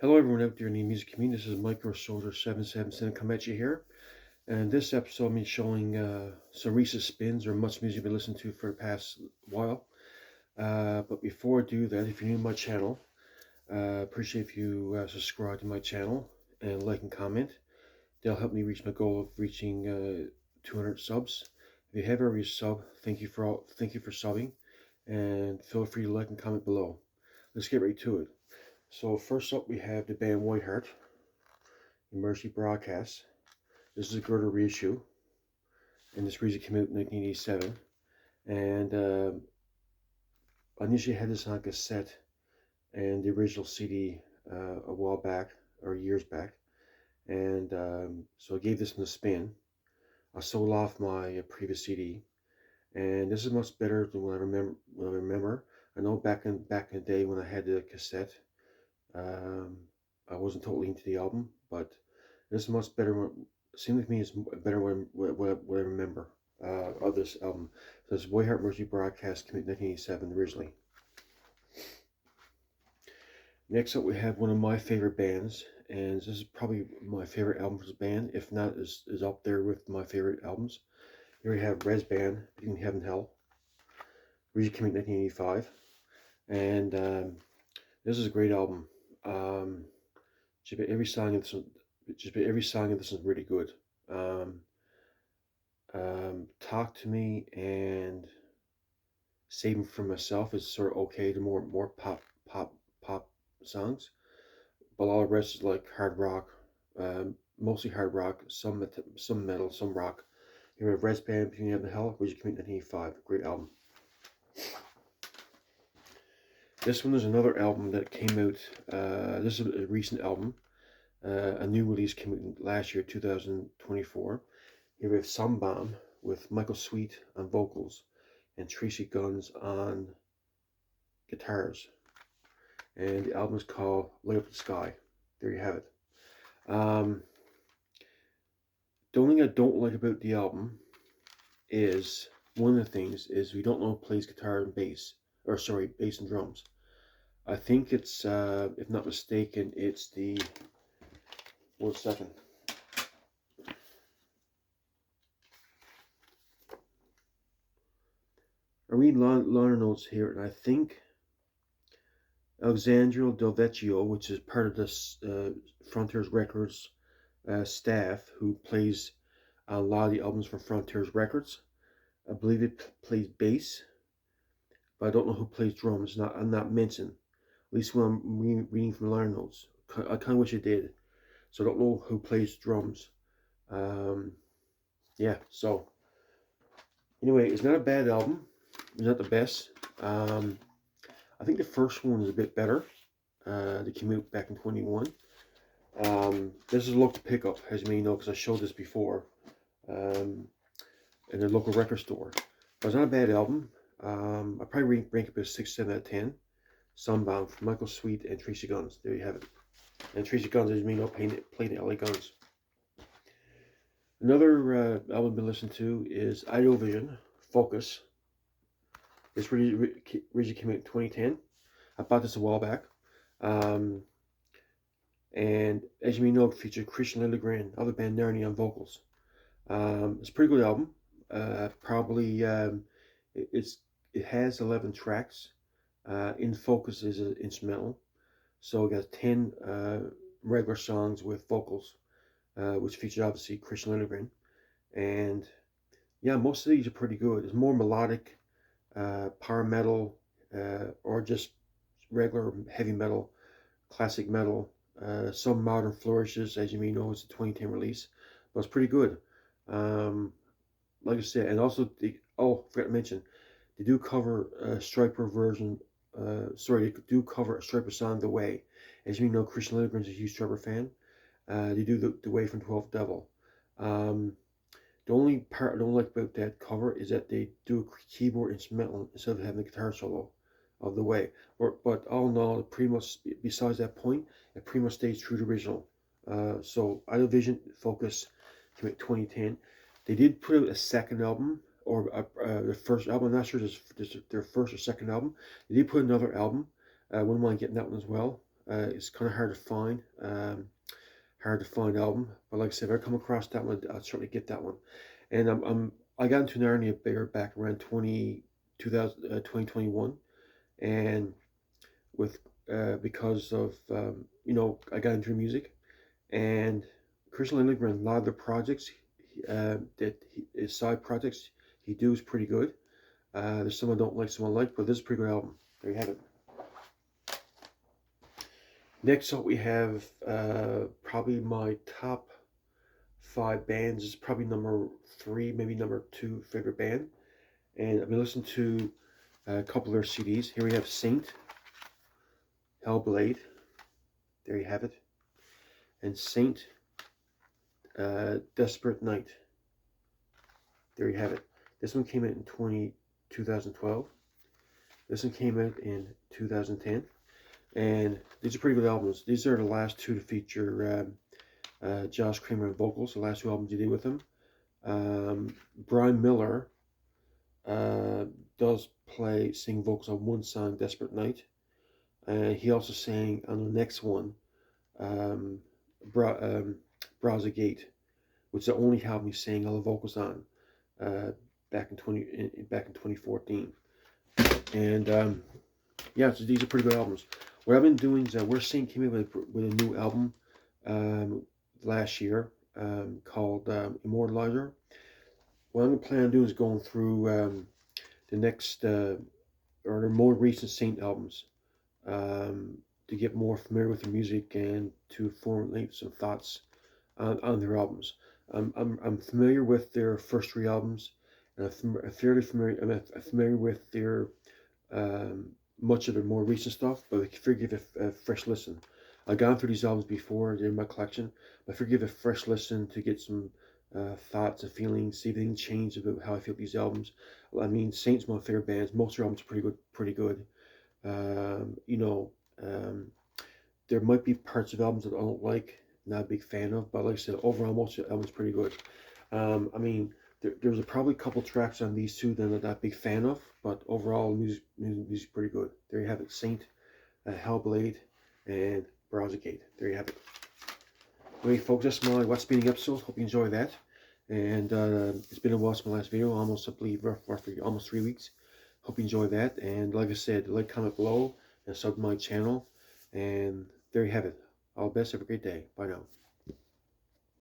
Hello everyone out there in the music community. This is Micro Soldier 777 come at you here. And this episode I'm showing some recent spins or much music I've been listening to for the past while. But before I do that, if you're new to my channel, appreciate if you subscribe to my channel and like and comment. They'll help me reach my goal of reaching 200 subs. If you have already sub, thank you for subbing, and feel free to like and comment below. Let's get right to it. So first up, we have the band Whiteheart, Emergency Broadcast. This is a Gerda reissue, and this music came out in 1987. And I initially had this on cassette and the original CD a while back, or years back. And so I gave this one a spin. I sold off my previous CD, and this is much better than what I remember. I know back in the day when I had the cassette, um, I wasn't totally into the album, but this is much better. It seems to me it's better what I remember of this album. So this Whiteheart Mercy Broadcast came out in 1987 originally. Next up, we have one of my favorite bands, and this is probably my favorite album for this band, if not is up there with my favorite albums. Here we have Rez Band, Between Heaven and Hell. Originally came out in 1985, and this is a great album. Just about every song of this is really good. Um, Talk to Me and Saving for Myself is sort of okay. The more pop songs, but all the rest is like hard rock, mostly hard rock, some metal, some rock. Here we have Red Band, Between Heaven and Hell, which came out in 1985. Great album. This one is another album that came out. This is a recent album. A new release came out last year, 2024. Here we have Sunbomb with Michael Sweet on vocals and Tracy Guns on guitars. And the album is called Light Up the Sky. There you have it. The only thing I don't like about the album is one of the things is we don't know who plays guitar and bass, or sorry, bass and drums. I think it's, if not mistaken, it's the, 1 second. I read liner notes here, and I think Alexandro Del Vecchio, which is part of this Frontiers Records staff, who plays a lot of the albums from Frontiers Records. I believe it plays bass, but I don't know who plays drums. I'm not mentioned, at least when I'm reading from liner notes. I kind of wish it did. So I don't know who plays drums. Yeah, so anyway, it's not a bad album. It's not the best. I think the first one is a bit better. They came out back in 21. This is a local pickup, as you may know, because I showed this before in a local record store. But it's not a bad album. I probably rank it a 6, 7 out of 10. Sunbound from Michael Sweet and Tracy Guns. There you have it. And Tracy Guns, as you may know, played the LA Guns. Another album I've been listening to is Audiovision, Focus. This originally came out in 2010. I bought this a while back. And as you may know, it featured Christian Lilligren, other band Narnia on vocals. It's a pretty good album. Probably it has 11 tracks. In Focus is an instrumental, so it got 10 regular songs with vocals, which featured obviously Christian Lilligren. And yeah, most of these are pretty good. It's more melodic, power metal, or just regular heavy metal, classic metal. Some modern flourishes, as you may know, it's a 2010 release, but it's pretty good. Like I said, and also forgot to mention, they do cover a Striper version. They do cover a Striper song, "The Way." As you know, Christian Lilligren's a huge Striper fan. They do the Way from 12th Devil. The only part I don't like about that cover is that they do a keyboard instrumental instead of having a guitar solo of The Way. But all in all, pretty much, besides that point, it pretty much stays true to the original. So Audiovision Focus came out 2010. They did put out a second album, or their first album. I'm not sure if this is their first or second album. They did put another album. I wouldn't mind getting that one as well. It's kind of hard to find. Album, but like I said, if I come across that one, I'll certainly get that one. And I got into Narnia bigger back around 2021, and with because of I got into music, and Christian Lindgren, a lot of the projects his side projects he do is pretty good. There's some I don't like, some I like, but this is a pretty good album. There you have it. Next up, we have probably my top 5 bands. It's probably number 3, maybe number 2 favorite band. And I've been listening to a couple of their CDs. Here we have Saint, Hellblade. There you have it. And Saint, Desperate Night. There you have it. This one came out in 2012. This one came out in 2010. And these are pretty good albums. These are the last 2 to feature Josh Kramer vocals, the last 2 albums he did with him. Brian Miller does sing vocals on one song, Desperate Night. And he also sang on the next one, Browser Gate, which is the only album he sang all the vocals on back in 2014. And yeah, so these are pretty good albums. What I've been doing is we're seeing came in with a new album last year called Immortalizer. What I'm planning on doing is going through the next or the more recent Saint albums to get more familiar with the music and to formulate some thoughts on their albums. I'm familiar with their first 3 albums, and I'm fairly familiar. I'm familiar with their much of their more recent stuff, but I figure give it a fresh listen. I've gone through these albums before; they're in my collection. But I figure give it a fresh listen to get some thoughts and feelings, see if anything changed about how I feel about these albums. Well, I mean, Saints my favorite bands. Most of their albums are pretty good. There might be parts of albums that I don't like, not a big fan of, but like I said, overall, most of the albums pretty good. I mean, there's probably a couple tracks on these 2 that I'm not a big fan of, but overall, music's pretty good. There you have it, Saint, Hellblade, and Browsergate. There you have it. Anyway, folks, that's my What's Speeding episode. Hope you enjoy that. And it's been a while since my last video, almost, I believe, roughly almost 3 weeks. Hope you enjoy that. And like I said, like, comment below, and sub to my channel. And there you have it. All the best. Have a great day. Bye now.